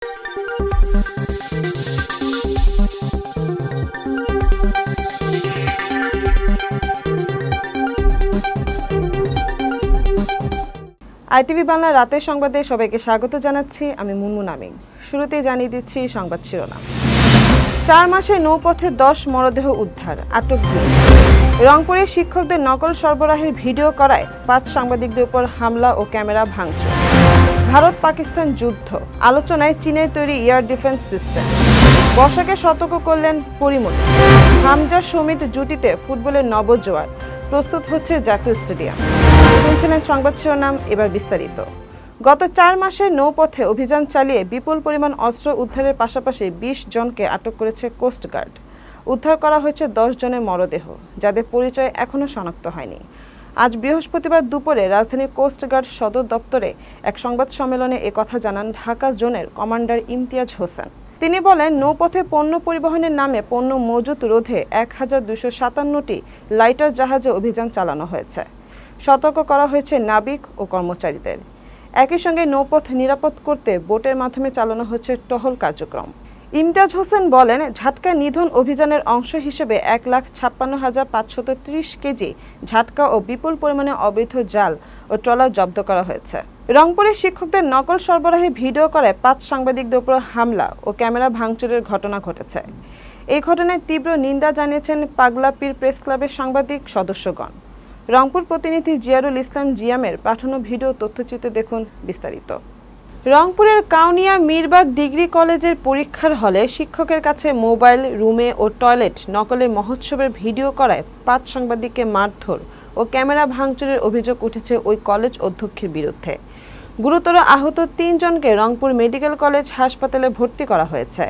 ITV Bangla রাতের সংবাদে সবাইকে স্বাগত জানাচ্ছি। আমি মুনমুন আমিন। শুরুতেই জানিয়ে দিচ্ছি সংবাদ শিরোনাম। 4 মাসে নৌপথে 10 মরদেহ উদ্ধার, আটক 2। রংপুরে শিক্ষকদের নকল সরবরাহের ভিডিও করায় 5 সাংবাদিকদের উপর হামলা ও ক্যামেরা ভাঙচুর। ভারত পাকিস্তান যুদ্ধ, আলোচনায় চীনের তৈরি এয়ার ডিফেন্স সিস্টেম। বর্ষাকে সতর্ক করলেন পরিমণি। হামজা সমিত জুটিতে ফুটবলের নবজোয়ার, প্রস্তুত হচ্ছে জাতীয় স্টেডিয়াম। শুনছিলেন সংবাদ শিরোনাম, এবার বিস্তারিত। গত 4 মাসে নৌপথে অভিযান চালিয়ে বিপুল পরিমাণ অস্ত্র উদ্ধারের পাশাপাশি 20 জনকে আটক করেছে কোস্টগার্ড। উদ্ধার করা হয়েছে 10 জনের মরদেহ, যাদের পরিচয় এখনও শনাক্ত হয়নি। আজ বৃহস্পতিবার দুপুরে রাজধানীর কোস্টগার্ড সদর দপ্তরে এক সংবাদ সম্মেলনে একথা জানান ঢাকা জোনের কমান্ডার ইমতিয়াজ হোসেন। তিনি বলেন, নৌপথে পণ্য পরিবহনের নামে পণ্য মজুত রোধে 1257টি লাইটার জাহাজে অভিযান চালানো হয়েছে। সতর্ক করা হয়েছে নাবিক ও কর্মচারীদের। একই সঙ্গে নৌপথ নিরাপদ করতে বোটের মাধ্যমে চালানো হচ্ছে টহল কার্যক্রম। ইমতিয়াজ হোসেন বলেন, ঝাটকা নিধন অভিযানের অংশ হিসেবে 1,56,530 কেজি ঝাটকা ও বিপুল পরিমাণে অবৈধ জাল ও ট্রলার জব্দ করা হয়েছে। রংপুরে শিক্ষকদের নকল সরবরাহে ভিডিও করে 5 সাংবাদিকদের উপর হামলা ও ক্যামেরা ভাঙচুরের ঘটনা ঘটেছে। এই ঘটনায় তীব্র নিন্দা জানিয়েছেন পাগলা পীর প্রেস ক্লাবের সাংবাদিক সদস্যগণ। রংপুর প্রতিনিধি জিয়ারুল ইসলাম জিয়ামের পাঠানো ভিডিও তথ্যচিত্রে দেখুন বিস্তারিত। রংপুরের কাউনিয়া মিরবাগ ডিগ্রি কলেজের পরীক্ষার হলে শিক্ষকের কাছে মোবাইল, রুমে ও টয়লেট নকলে মহোৎসবের ভিডিও করায় 5 সাংবাদিককে মারধর ও ক্যামেরা ভাঙচুরের অভিযোগ উঠেছে ওই কলেজ অধ্যক্ষের বিরুদ্ধে। গুরুতর আহত 3 জনকে রংপুর মেডিকেল কলেজ হাসপাতালে ভর্তি করা হয়েছে।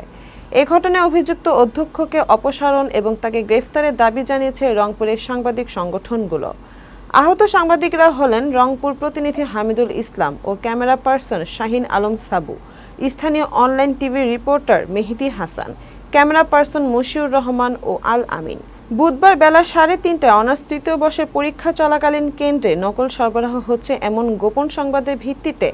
এ ঘটনায় অভিযুক্ত অধ্যক্ষকে অপসারণ এবং তাকে গ্রেফতারের দাবি জানিয়েছে রংপুরের সাংবাদিক সংগঠনগুলো। আহত সাংবাদিকরা হলেন রংপুর প্রতিনিধি হামিদুল ইসলাম ও ক্যামেরা পার্সন শাহিন আলম সাবু, স্থানীয় online TV reporter Mehedi Hasan, camera person Moshiur Rahman ও আল আমিন। বুধবার বেলা 3:30টায় অনার্স 3য় বর্ষের পরীক্ষা চলাকালীন কেন্দ্রে নকল সরবরাহ হচ্ছে এমন গোপন সংবাদের ভিত্তিতে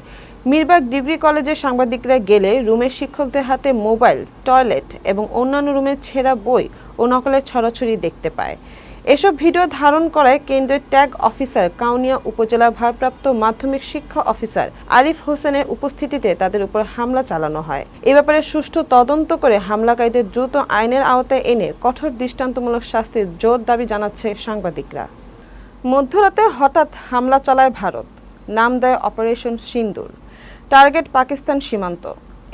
মিরবাগ ডিগ্রি কলেজের সাংবাদিকরা গেলে রুমের শিক্ষকদের হাতে মোবাইল, টয়লেট এবং অন্যান্য রুমের ছেঁড়া বই ও নকলের ছড়াছড়ি দেখতে পায়। এসব ভিডিও ধারণ করায় কেন্দ্রের ট্যাগ অফিসার কাউনিয়া উপজেলা ভারপ্রাপ্ত মাধ্যমিক শিক্ষা অফিসার আরিফ হোসেনের উপস্থিতিতে তাদের উপর হামলা চালানো হয়। এ ব্যাপারে সুষ্ঠু তদন্ত করে হামলাকারীদের দ্রুত আইনের আওতায় এনে কঠোর দৃষ্টান্তমূলক শাস্তির জোর দাবি জানাচ্ছে সাংবাদিকরা। মধ্যরাতে হঠাৎ হামলা চালায় ভারত, নাম দেয় অপারেশন সিন্দুর। টার্গেট পাকিস্তান সীমান্ত।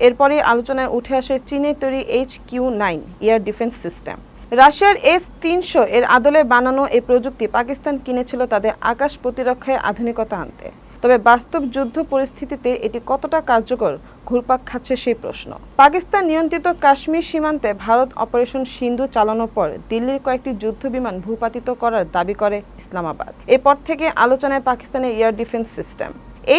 এরপরই আলোচনায় উঠে আসে চীনের তৈরি HQ-9 এয়ার ডিফেন্স সিস্টেম। রাশিয়ার S-300 এর আদলে বানানো এই প্রযুক্তি পাকিস্তান কিনেছিল তাদের আকাশ প্রতিরক্ষায় আধুনিকতা আনতে। তবে বাস্তব যুদ্ধ পরিস্থিতিতে এটি কতটা কার্যকর ঘুরপাক খাচ্ছে সেই প্রশ্ন। পাকিস্তান নিয়ন্ত্রিত কাশ্মীর সীমান্তে ভারত অপারেশন সিন্ধু চালানোর পর দিল্লির কয়েকটি যুদ্ধবিমান ভূপাতিত করার দাবি করে ইসলামাবাদ। এরপর থেকে আলোচনায় পাকিস্তানের air defence system.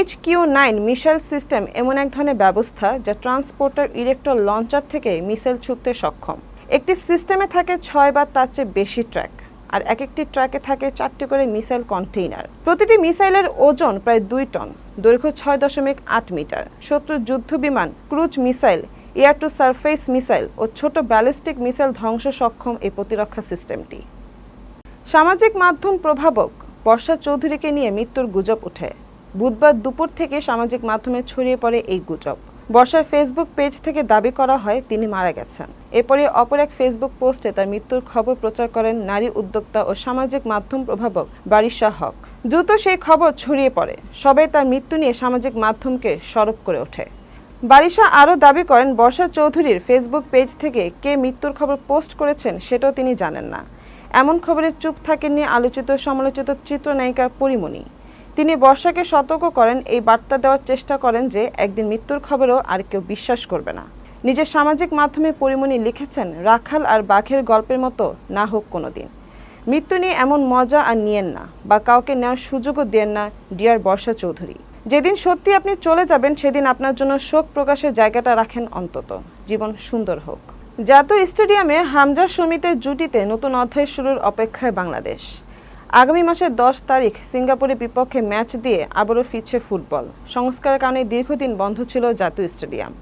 HQ-9 missile system এমন এক ধরনের ব্যবস্থা যা ট্রান্সপোর্টার ইরেক্টর লঞ্চার থেকে মিসাইল ছুঁড়তে সক্ষম। একটি সিস্টেমে থাকে 6 বা তার চেয়ে বেশি ট্র্যাক, আর এক একটি ট্র্যাকে থাকে 4টি করে মিসাইল কন্টেইনার। প্রতিটি মিসাইলের ওজন প্রায় 2 টন, দৈর্ঘ্য 6.8 মিটার। শত্রু যুদ্ধ বিমান, cruise missile, air to surface missile ও ছোট ব্যালিস্টিক মিসাইল ধ্বংস সক্ষম এই প্রতিরক্ষা সিস্টেমটি। সামাজিক মাধ্যম প্রভাবক বর্ষা চৌধুরীকে নিয়ে মৃত্যুর গুজব ওঠে। বুধবার দুপুর থেকে সামাজিক মাধ্যমে ছড়িয়ে পড়ে এই গুজব। বর্ষার ফেসবুক পেজ থেকে দাবি করা হয় তিনি মারা গেছেন। এরপরে অপর এক ফেসবুক পোস্টে তার মৃত্যুর খবর প্রচার করেন নারী উদ্যোক্তা ও সামাজিক মাধ্যম প্রভাবক বারিশা হক। দ্রুত সেই খবর ছড়িয়ে পড়ে। সবাই তার মৃত্যু নিয়ে সামাজিক মাধ্যমকে সরব করে ওঠে। বারিশা আরও দাবি করেন, বর্ষা চৌধুরীর ফেসবুক পেজ থেকে কে মৃত্যুর খবর পোস্ট করেছেন সেটাও তিনি জানেন না। এমন খবরে চুপ থাকেননি আলোচিত সমালোচিত চিত্রনায়িকা পরিমণি। তিনি বর্ষাকে সতর্ক করেন, এই বার্তা দেওয়ার চেষ্টা করেন যে একদিন মৃত্যুর খবরও আর কেউ বিশ্বাস করবে না। নিজের সামাজিক মাধ্যমে পরিমণি লিখেছেন, রাখাল আর বাঘের গল্পের মতো না হোক কোনোদিন। মৃত্যু নিয়ে এমন মজা আর নিয়েন না, বা কাউকে নেওয়ার সুযোগও দেন না ডিয়ার বর্ষা চৌধুরী। যেদিন সত্যি আপনি চলে যাবেন সেদিন আপনার জন্য শোক প্রকাশের জায়গাটা রাখেন অন্তত। জীবন সুন্দর হোক। জাতীয় স্টেডিয়ামে হামজা সমিতের জুটিতে নতুন অধ্যায় শুরুর অপেক্ষায় বাংলাদেশ। আগামী মাসের 10 তারিখ সিঙ্গাপুরের বিপক্ষে ম্যাচ দিয়ে আবারও ফিরছে ফুটবল। সংস্কারের কারণে দীর্ঘদিন বন্ধ ছিল জাতীয় স্টেডিয়াম।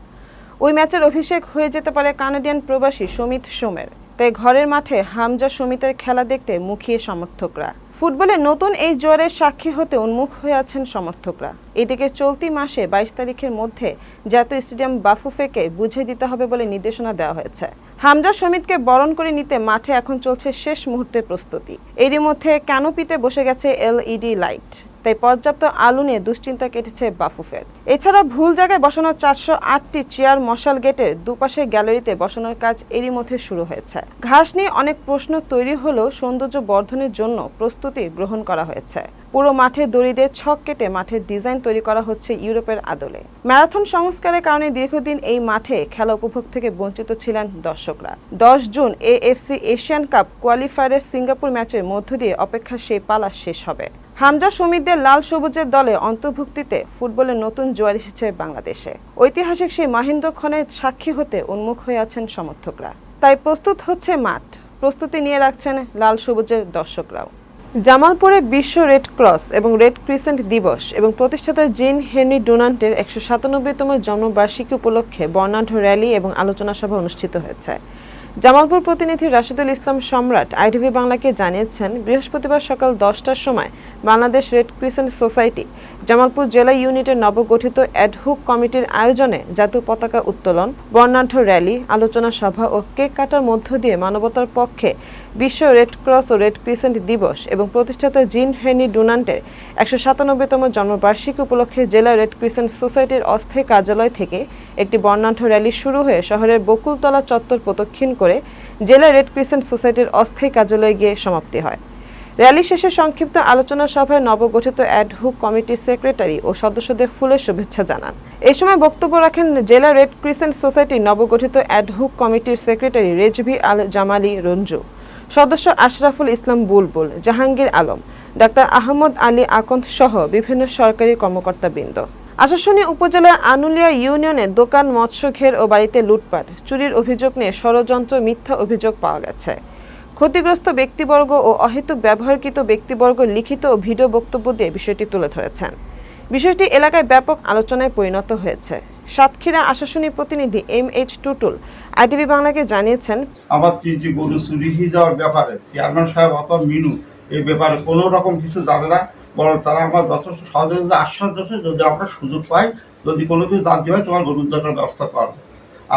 ওই ম্যাচের অভিষেক হয়ে যেতে পারে কানাডিয়ান প্রবাসী সমিত সোমের। তাই ঘরের মাঠে হামজা সমিতের খেলা দেখতে মুখিয়ে সমর্থকরা। ফুটবলে নতুন এই জোয়ারের সাক্ষী হতে উন্মুখ হয়ে আছেন সমর্থকরা। এদিকে চলতি মাসে ২২ তারিখের মধ্যে জাতীয় স্টেডিয়াম বাফুফেকে বুঝিয়ে দিতে হবে বলে নির্দেশনা দেওয়া হয়েছে। হামজা সমিতকে বরণ করে নিতে মাঠে এখন চলছে শেষ মুহূর্তের প্রস্তুতি। এরই মধ্যে ক্যানোপিতে বসে গেছে LED লাইট, তাই পর্যাপ্ত আলো নিয়ে দুশ্চিন্তা কেটেছে বাফুফের। এছাড়া ভুল জায়গায় বসানো 408টি চেয়ার মশাল গেটের দুপাশে গ্যালারিতে বসানোর কাজ এরই মধ্যে শুরু হয়েছে। ঘাস নিয়ে অনেক প্রশ্ন তৈরি হলেও সৌন্দর্য বর্ধনের জন্য প্রস্তুতি গ্রহণ করা হয়েছে। পুরো মাঠে দড়িতে ছক কেটে মাঠের ডিজাইন তৈরি করা হচ্ছে ইউরোপের আদলে। ম্যারাথন সংস্কারের কারণে দীর্ঘদিন এই মাঠে খেলা উপভোগ থেকে বঞ্চিত ছিলেন দর্শকরা। 10 জুন AFC এশিয়ান কাপ কোয়ালিফায়ারের সিঙ্গাপুর ম্যাচের মধ্য দিয়ে অপেক্ষা সেই পালা শেষ হবে। হামজা সমিতদের লাল সবুজের দলে অন্তর্ভুক্তিতে ফুটবলের নতুন জোয়ার এসেছে বাংলাদেশে। ঐতিহাসিক সেই মহেন্দ্রক্ষণের সাক্ষী হতে উন্মুখ হয়ে আছেন সমর্থকরা। তাই প্রস্তুত হচ্ছে মাঠ, প্রস্তুতি নিয়ে রাখছেন লাল সবুজের দর্শকরাও। জামালপুরে বিশ্ব রেড ক্রস এবং রেড ক্রিসেন্ট দিবস এবং প্রতিষ্ঠাতা জিন হেনরি ডুনান্টের 197তম জন্মবার্ষিকী উপলক্ষে বর্ণাঢ্য র্যালি এবং আলোচনা সভা অনুষ্ঠিত হয়েছে। জামালপুর প্রতিনিধি রাশিদুল ইসলাম সম্রাট ITV বাংলাকে জানিয়েছেন, বৃহস্পতিবার সকাল 10টার সময় Bangladesh red crescent society Jamalpur জেলা ইউনিটের নবগঠিত অ্যাডহুক কমিটির আয়োজনে জাতীয় পতাকা উত্তোলন, বর্ণাঢ্য র্যালি, আলোচনা সভা ও কেক কাটার মধ্য দিয়ে মানবতার পক্ষে বিশ্ব রেড ক্রস ও রেড ক্রিসেন্ট দিবস এবং প্রতিষ্ঠাতা জিন হেনরি ডুনান্টের 197তম জন্মবার্ষিকী উপলক্ষে জেলা রেড ক্রিসেন্ট সোসাইটির অস্থায়ী কার্যালয় থেকে একটি বর্ণাঢ্য র্যালি শুরু হয়ে শহরের বকুলতলা চত্বর প্রদক্ষিণ করে জেলা রেড ক্রিসেন্ট সোসাইটির অস্থায়ী কার্যালয়ে গিয়ে সমাপ্তি হয়। র্যালি শেষে সংক্ষিপ্ত আলোচনা সভায় নবগঠিত অ্যাডহুক কমিটির সেক্রেটারি ও সদস্যদের ফুলের শুভেচ্ছা জানান। এই সময় বক্তব্য রাখেন জেলা রেড ক্রিসেন্ট সোসাইটির নবগঠিত অ্যাডহুক কমিটির সেক্রেটারি রেজভি আল জামালি রঞ্জু, সদস্য আশরাফুল ইসলাম বুলবুল, জাহাঙ্গীর আলম, ডাক্তার আহমদ আলী আকন্দ সহ বিভিন্ন সরকারি কর্মকর্তাবৃন্দ। আশাশুনি উপজেলার আনুলিয়া ইউনিয়নে দোকান, মৎস্য ঘের ও বাড়িতে লুটপাট, চুরির অভিযোগ নিয়ে ষড়যন্ত্র, মিথ্যা অভিযোগ পাওয়া গেছে। ক্ষতিগ্রস্ত ব্যক্তিবর্গ ও অহেতুক ব্যবহারকৃত ব্যক্তিবর্গ লিখিত ও ভিডিও বক্তব্য দিয়ে বিষয়টি তুলে ধরেছেন। বিষয়টি এলাকায় ব্যাপক আলোচনায় পরিণত হয়েছে। সাতক্ষীরা আশাশুনি প্রতিনিধি MH টুটুল ITV বাংলাকে জানিয়েছেন, আমার 3টি গরু চুরি হয়ে যাওয়ার ব্যাপারে চেয়ারম্যান সাহেব অথবা মিনু এই ব্যাপারে কোনো রকম কিছু জানে না, বরং তারা আমার যথেষ্ট সহযোগিতা আশ্বাস দিয়েছে, যদি আমরা সুযোগ পাই, যদি কোনো কিছু জানতে হয় তোমার গরুর উদ্ধারের ব্যবস্থা করবে।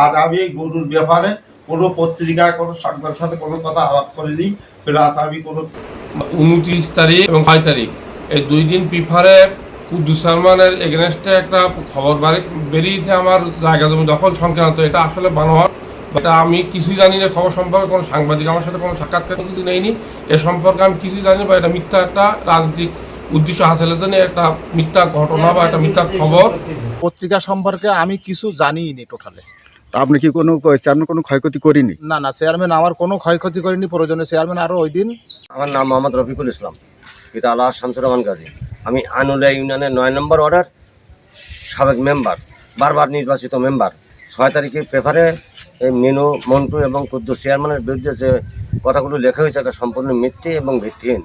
আর আমি এই গরুর ব্যাপারে কোনো পত্রিকায় কোনো সাংবাদিকের সাথে কোনো কথা আলাপ করিনি। প্লাস আমি কোনো 29 তারিখ এবং 6 তারিখ এই 2 দিন পিফারে কুদ্দুস সালমানের এগেনস্টে একটা খবর বেরিয়েছে আমার জায়গা জমি দখল সংক্রান্ত। এটা আসলে বানোয়ার, এটা আমি কিছুই জানি না। খবর সম্পর্কে কোনো সাংবাদিক আমার সাথে কোনো সাক্ষাৎকার কিছু নেইনি, এ সম্পর্কে আমি কিছুই জানি বা এটা মিথ্যা একটা রাজনৈতিক উদ্দেশ্য হাসিলের জন্য একটা মিথ্যা ঘটনা বা একটা মিথ্যা খবর। পত্রিকা সম্পর্কে আমি কিছু জানিই নি টোটালে। আপনি কি কোনো চেয়ারম্যান কোনো ক্ষয়ক্ষতি করিনি? না চেয়ারম্যান আমার কোনো ক্ষয়ক্ষতি করেনি। প্রয়োজনে চেয়ারম্যান আরও ওই দিন। আমার নাম মোহাম্মদ রফিকুল ইসলাম, এটা আল্লাহ শামসুর রহমান গাজী। আমি আনুলিয়া ইউনিয়নের 9 নম্বর ওয়ার্ডের সাবেক মেম্বার, বারবার নির্বাচিত মেম্বার। 6 তারিখে পেপারে মিনু, মন্টু এবং কুদ্দুস চেয়ারম্যানের বিরুদ্ধে যে কথাগুলো লেখা হয়েছে এটা সম্পূর্ণ মিথ্যে এবং ভিত্তিহীন।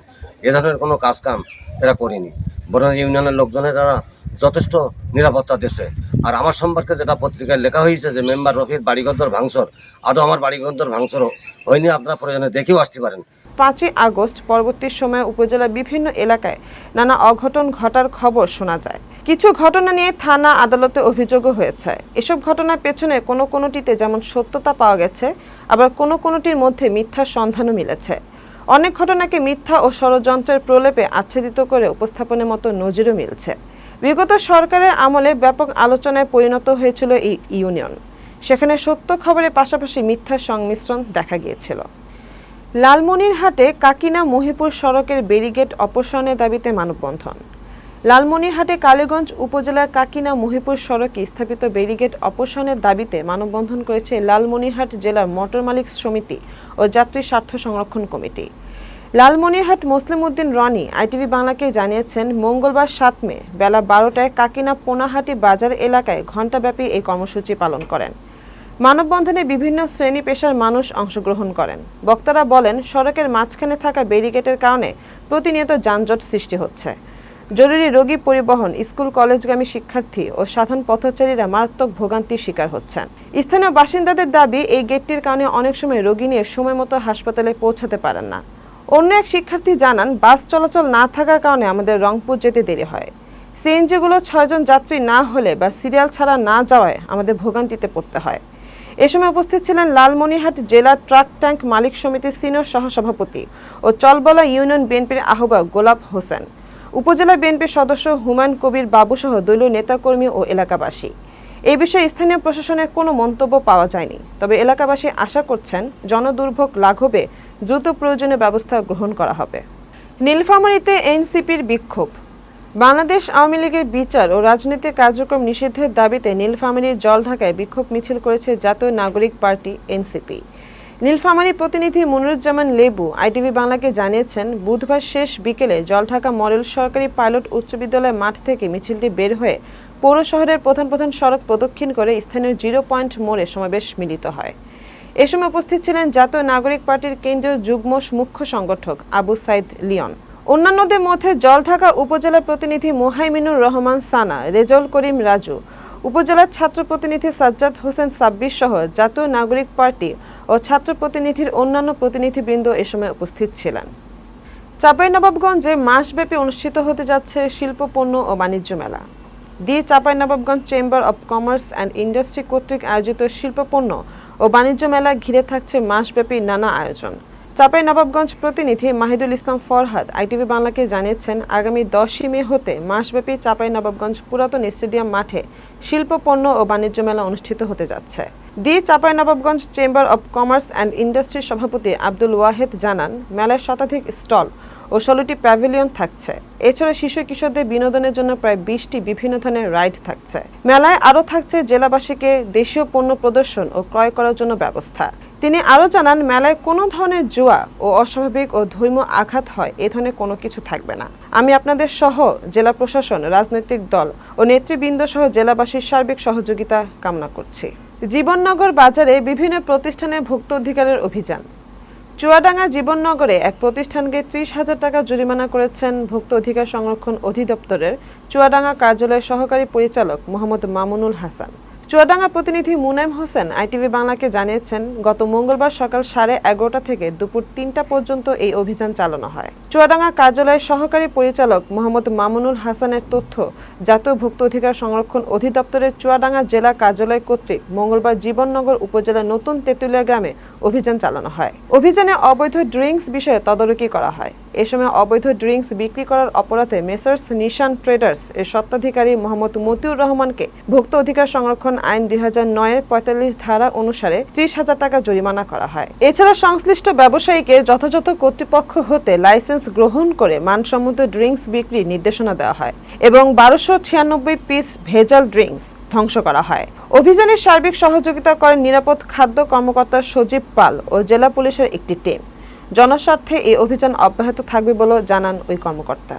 এ ধরনের কোনো কাজকাম এরা করেনি, বরং ইউনিয়নের লোকজনের এরা যথেষ্ট নিরাপত্তা দিচ্ছে। আর আমার সম্পর্কে যেটা পত্রিকায় লেখা হয়েছে যে মেম্বার রফির বাড়িঘর ভাঙচুর, আদৌ আমার বাড়িঘর ভাঙচুর হয়নি, আপনারা প্রয়োজনে দেখেও আসতে পারেন। 5ই আগস্ট পরবর্তী সময়ে উপজেলার বিভিন্ন এলাকায় নানা অঘটন ঘটার খবর শোনা যায়। কিছু ঘটনা নিয়ে থানা, আদালতে অভিযোগও হয়েছে। এসব ঘটনার পেছনে কোনোটিতে যেমন সত্যতা পাওয়া গেছে, আবার কোনোটির মধ্যে মিথ্যার সন্ধানও মিলেছে। অনেক ঘটনাকে মিথ্যা ও ষড়যন্ত্রের প্রলেপে আচ্ছাদিত করে উপস্থাপনের মতো নজিরও মিলছে। বিগত সরকারের আমলে ব্যাপক আলোচনায় পরিণত হয়েছিল এই ইউনিয়ন। সেখানে সত্য খবরের পাশাপাশি মিথ্যার সংমিশ্রণ দেখা গিয়েছিল। লালমনিরহাটে কাকিনা মহিপুর সড়কের ব্যারিকেড অপসারণের দাবিতে মানববন্ধন। লালমনিরহাটে কালীগঞ্জ উপজেলার কাকিনা মহিপুর সড়কে স্থাপিত ব্যারিকেড অপসারণের দাবিতে মানববন্ধন করেছে লালমনিরহাট জেলার মোটর মালিক সমিতি ও যাত্রী স্বার্থ সংরক্ষণ কমিটি। লালমনিরহাট মুসলিম উদ্দিন রনি ITV বাংলাকে জানিয়েছেন, মঙ্গলবার 7 মে বেলা 12টায় কাকিনা পোনাহাটি বাজার এলাকায় ঘণ্টাব্যাপী এই কর্মসূচি পালন করেন। মানববন্ধনে বিভিন্ন শ্রেণী পেশার মানুষ অংশগ্রহণ করেন। বক্তারা বলেন, সড়কের মাঝখানে থাকা ব্যারিকেডের কারণে প্রতিনিয়ত যানজট সৃষ্টি হচ্ছে। জরুরি রোগী পরিবহন, স্কুল কলেজগামী শিক্ষার্থী ও সাধারণ পথচারীরা মারাত্মক ভোগান্তির শিকার হচ্ছেন। স্থানীয় বাসিন্দাদের দাবি, এই গেটটির কারণে অনেক সময় রোগী নিয়ে সময়মতো হাসপাতালে পৌঁছাতে পারেন না। অন্য এক শিক্ষার্থী জানান, বাস চলাচল না থাকার কারণে আমাদের রংপুর যেতে দেরি হয়। সিএনজিগুলো 6 জন যাত্রী না হলে বা সিরিয়াল ছাড়া না যাওয়ায় আমাদের ভোগান্তিতে পড়তে হয়। এ সময় উপস্থিত ছিলেন লালমনিরহাট জেলা ট্রাক ট্যাঙ্ক মালিক সমিতির সিনিয়র সহসভাপতি ও চলবলা ইউনিয়ন বিএনপির আহ্বায়ক গোলাপ হোসেন, উপজেলা বিএনপির সদস্য হুমায়ুন কবির বাবুসহ দলীয় নেতাকর্মী ও এলাকাবাসী। এই বিষয়ে স্থানীয় প্রশাসনের কোনো মন্তব্য পাওয়া যায়নি। তবে এলাকাবাসী আশা করছেন, জনদুর্ভোগ লাঘবে দ্রুত প্রয়োজনীয় ব্যবস্থা গ্রহণ করা হবে। নীলফামারীতে এনসিপির বিক্ষোভ। বাংলাদেশ আওয়ামী লীগের বিচার ও রাজনৈতিক কার্যক্রম নিষিদ্ধের দাবিতে নীলফামারীর জলঢাকায় বিক্ষোভ মিছিল করেছে জাতীয় নাগরিক পার্টি এনসিপি। নীলফামারী প্রতিনিধি মনিরুজ্জামান লেবু আইটিভি বাংলাকে জানিয়েছেন, বুধবার শেষ বিকেলে জলঢাকা মডেল সরকারি পাইলট উচ্চ বিদ্যালয় মাঠ থেকে মিছিলটি বের হয়ে পৌর শহরের প্রধান প্রধান সড়ক প্রদক্ষিণ করে স্থানীয় 0 পয়েন্ট মোড়ে সমাবেশ মিলিত হয়। এ সময় উপস্থিত ছিলেন জাতীয় নাগরিক পার্টির কেন্দ্রীয় যুগ্ম মুখ্য সংগঠক আবু সাইদ লিয়ন। অন্যান্যদের মধ্যে জলঢাকা উপজেলা প্রতিনিধি মোহাইমিনুর রহমান সানা, রেজাউল করিম রাজু, উপজেলার ছাত্র প্রতিনিধি সাজ্জাদ হোসেন সাব্বির সহ জাতীয় নাগরিক পার্টি ও ছাত্র প্রতিনিধির অন্যান্য প্রতিনিধিবৃন্দ এ সময় উপস্থিত ছিলেন। চাঁপাইনবাবগঞ্জে মাসব্যাপী অনুষ্ঠিত হতে যাচ্ছে শিল্প পণ্য ও বাণিজ্য মেলা। The Chapainawabganj chamber of commerce and industry কর্তৃক আয়োজিত শিল্প পণ্য ও বাণিজ্য মেলা ঘিরে থাকছে মাসব্যাপী নানা আয়োজন। চাঁপাইনবাবগঞ্জ প্রতিনিধি মাহিদুল ইসলাম ফরহাদ আইটিভি বাংলাকে জানিয়েছেন, আগামী 10 মে হতে মাসব্যাপী চাঁপাইনবাবগঞ্জ পুরাতন স্টেডিয়াম মাঠে শিল্প পণ্য ও বাণিজ্য মেলা অনুষ্ঠিত হতে যাচ্ছে। The Chapainawabganj chamber of commerce and ইন্ডাস্ট্রির সভাপতি আব্দুল ওয়াহেদ জানান, মেলায় শতাধিক স্টল ও 16টি প্যাভিলিয়ন থাকছে। এছাড়া শিশু কিশোরদের বিনোদনের জন্য প্রায় 20টি বিভিন্ন ধরনের রাইড থাকছে। মেলায় আরও থাকছে জেলাবাসীকে দেশীয় পণ্য প্রদর্শন ও ক্রয় করার জন্য ব্যবস্থা। তিনি আরও জানান, মেলায় কোনো ধরনের জুয়া ও অস্বাভাবিক ও ধর্মীয় আঘাত হয় এ ধরনের কোনো কিছু থাকবে না। আমি আপনাদের সহ জেলা প্রশাসন, রাজনৈতিক দল ও নেতৃবৃন্দ সহ জেলাবাসীর সার্বিক সহযোগিতা কামনা করছি। জীবননগর বাজারে বিভিন্ন প্রতিষ্ঠানের ভুক্ত অধিকারের অভিযান। চুয়াডাঙ্গা জীবননগরে এক প্রতিষ্ঠানকে 30,000 টাকা জরিমানা করেছেন ভুক্ত অধিকার সংরক্ষণ অধিদপ্তরের চুয়াডাঙ্গা কার্যালয়ের সহকারী পরিচালক মোহাম্মদ মামুনুল হাসান। চুয়াডাঙ্গা প্রতিনিধি মুনাইম হোসেন আইটিভি বাংলাকে জানিয়েছেন, গত মঙ্গলবার সকাল 11:30 থেকে দুপুর 3টা পর্যন্ত এই অভিযান চালানো হয়। চুয়াডাঙ্গা কার্যালয়ের সহকারী পরিচালক মোহাম্মদ মামুনুল হাসানের তথ্য, জাতীয় ভুক্ত অধিকার সংরক্ষণ অধিদপ্তরের চুয়াডাঙ্গা জেলা কার্যালয় কর্তৃক মঙ্গলবার জীবননগর উপজেলার নতুন তেঁতুলিয়া গ্রামে অভিযান চালানো হয়। অভিযানে অবৈধ ড্রিঙ্কস বিষয়ে তদারকি করা হয়। এ সময় অবৈধ ড্রিঙ্কস বিক্রি করার অপরাধে মেসার্স নিশান ট্রেডার্স এর স্বত্বাধিকারী মোহাম্মদ মতিউর রহমানকে ভুক্ত অধিকার সংরক্ষণ আইন 2009-এর 45 ধারা অনুসারে 30,000 টাকা জরিমানা করা হয়। এছাড়া সংশ্লিষ্ট ব্যবসায়ীকে যথাযথ কর্তৃপক্ষ হতে লাইসেন্স গ্রহণ করে মানসম্মত ড্রিঙ্কস বিক্রির নির্দেশনা দেওয়া হয় এবং 1296 পিস ভেজাল ড্রিঙ্কস ধ্বংস করা হয়। অভিযানে সার্বিক সহযোগিতা করেন নিরাপদ খাদ্য কর্মকর্তা সজীব পাল ও জেলা পুলিশের একটি টিম। জনস্বার্থে এই অভিযান অব্যাহত থাকবে বলে জানান ওই কর্মকর্তা।